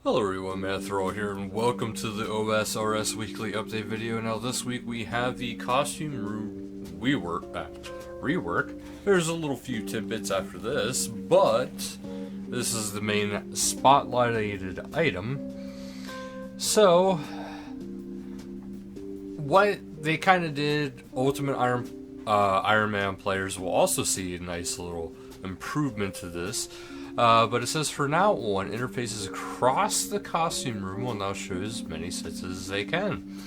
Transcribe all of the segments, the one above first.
Hello everyone, Manithral here, and welcome to the OSRS weekly update video. Now this week we have the costume rework. There's a little few tidbits after this, but this is the main spotlighted item. So, what they kind of did, Ultimate Ironman players will also see a nice little improvement to this. But it says for now on, interfaces across the costume room will now show as many sets as they can,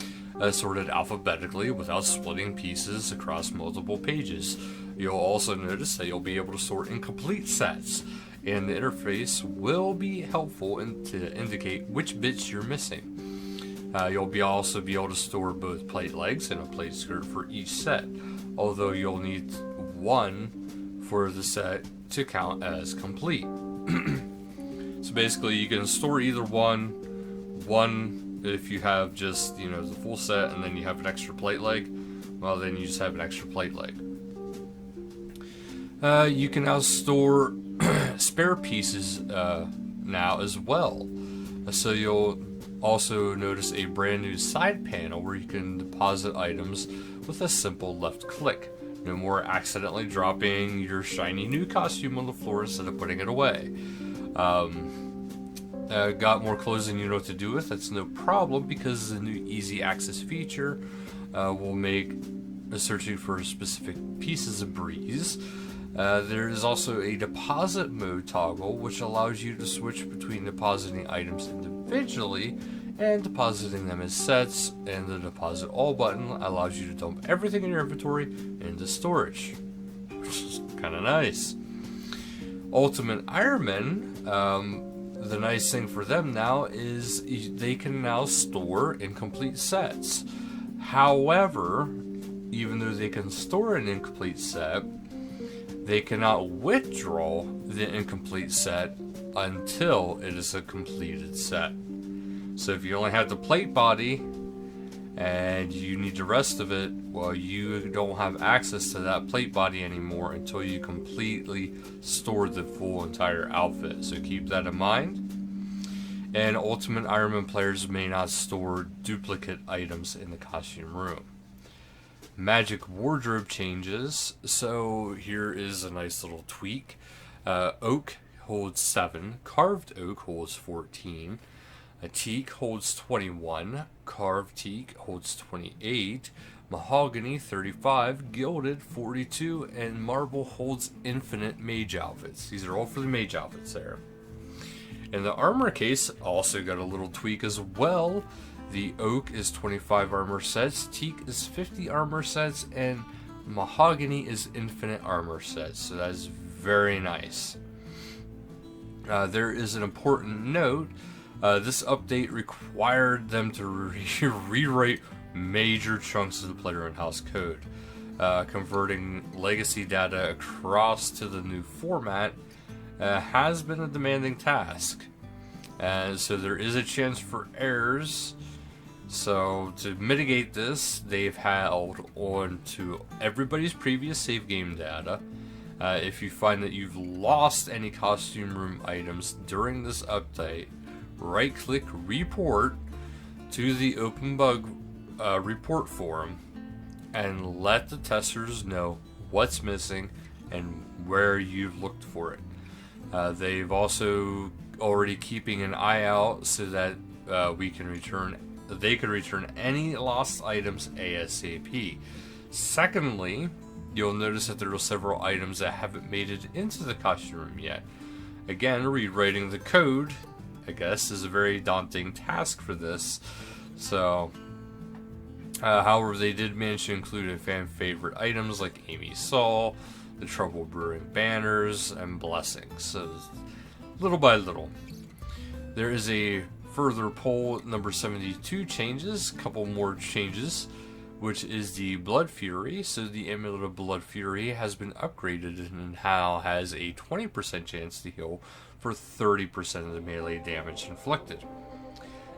sorted alphabetically without splitting pieces across multiple pages. You'll also notice that you'll be able to sort incomplete sets, and the interface will be helpful to indicate which bits you're missing. You'll also be able to store both plate legs and a plate skirt for each set, although you'll need one for the set to count as complete. So basically you can store either one if you have just, the full set, and then you have an extra plate leg, well then you just have an extra plate leg. You can now store spare pieces now as well. So you'll also notice a brand new side panel where you can deposit items with a simple left click. No more accidentally dropping your shiny new costume on the floor instead of putting it away. Got more clothes than you know what to do with? That's no problem, because the new easy access feature will make searching for specific pieces a breeze. There is also a deposit mode toggle, which allows you to switch between depositing items individually and depositing them as sets, and the deposit all button allows you to dump everything in your inventory into storage, which is kind of nice. Ultimate Ironman, the nice thing for them now is they can now store incomplete sets. However, even though they can store an incomplete set, they cannot withdraw the incomplete set until it is a completed set. So if you only have the plate body and you need the rest of it, well, you don't have access to that plate body anymore until you completely store the full entire outfit. So keep that in mind. And Ultimate Ironman players may not store duplicate items in the costume room. Magic wardrobe changes. So here is a nice little tweak. Oak holds 7, carved oak holds 14. A teak holds 21, carved teak holds 28, mahogany 35, gilded 42, and marble holds infinite mage outfits. These are all for the mage outfits there. And the armor case also got a little tweak as well. The oak is 25 armor sets, teak is 50 armor sets, and mahogany is infinite armor sets. So that is very nice. There is an important note. This update required them to rewrite major chunks of the player in-house code. Converting legacy data across to the new format has been a demanding task. And so there is a chance for errors. So to mitigate this, they've held on to everybody's previous save game data. If you find that you've lost any costume room items during this update, right-click report to the open bug report forum and let the testers know what's missing and where you've looked for it. They've also already keeping an eye out so that they can return any lost items ASAP. Secondly, you'll notice that there are several items that haven't made it into the costume room yet. Again, rewriting the code, I guess, is a very daunting task for this. So, however, they did manage to include a fan favorite items like Amy's Saw, the Trouble Brewing banners, and blessings. So, little by little. There is a further poll number 72 changes, a couple more changes, which is the Blood Fury. So the Amulet of Blood Fury has been upgraded and now has a 20% chance to heal for 30% of the melee damage inflicted.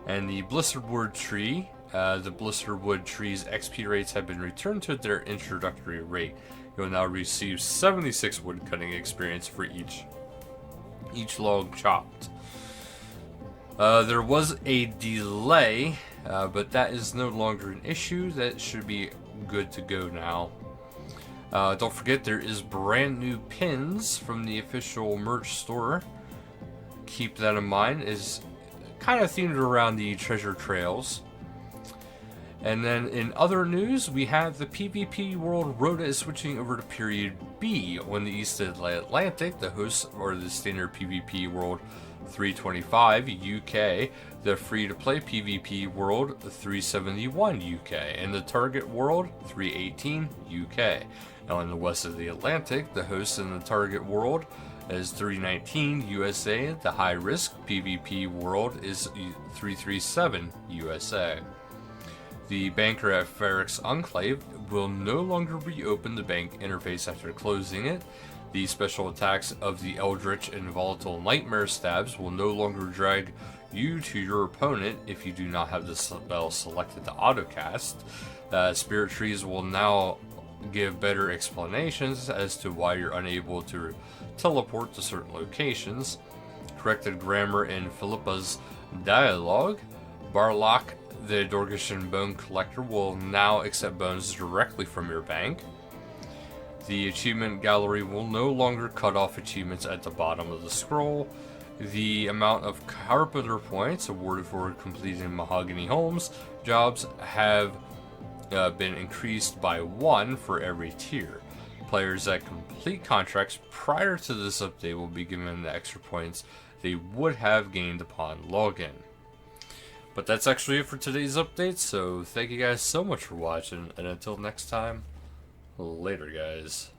And the Blisterwood Tree, the Blisterwood Tree's XP rates have been returned to their introductory rate. You'll now receive 76 woodcutting experience for each log chopped. There was a delay, but that is no longer an issue. That should be good to go now. Don't forget, there is brand new pins from the official merch store. Keep that in mind. Is kind of themed around the treasure trails. And then in other news, we have the PvP World Rota is switching over to Period B when the East Atlantic, the host or the standard PvP World 325 UK, the free-to-play PvP World 371 UK, and the Target World 318 UK. Now in the west of the Atlantic, the host in the Target World is 319 USA, the high-risk PvP World is 337 USA. The banker at Ferrex Enclave will no longer reopen the bank interface after closing it. The special attacks of the Eldritch and Volatile Nightmare stabs will no longer drag you to your opponent if you do not have the spell selected to autocast. Spirit trees will now give better explanations as to why you're unable to teleport to certain locations. Corrected grammar in Philippa's dialogue. Barlock, the Dorgishan Bone Collector, will now accept bones directly from your bank. The achievement gallery will no longer cut off achievements at the bottom of the scroll. The amount of Carpenter points awarded for completing Mahogany Homes jobs have been increased by 1 for every tier. Players that complete contracts prior to this update will be given the extra points they would have gained upon login. But that's actually it for today's update, so thank you guys so much for watching, and until next time, later guys.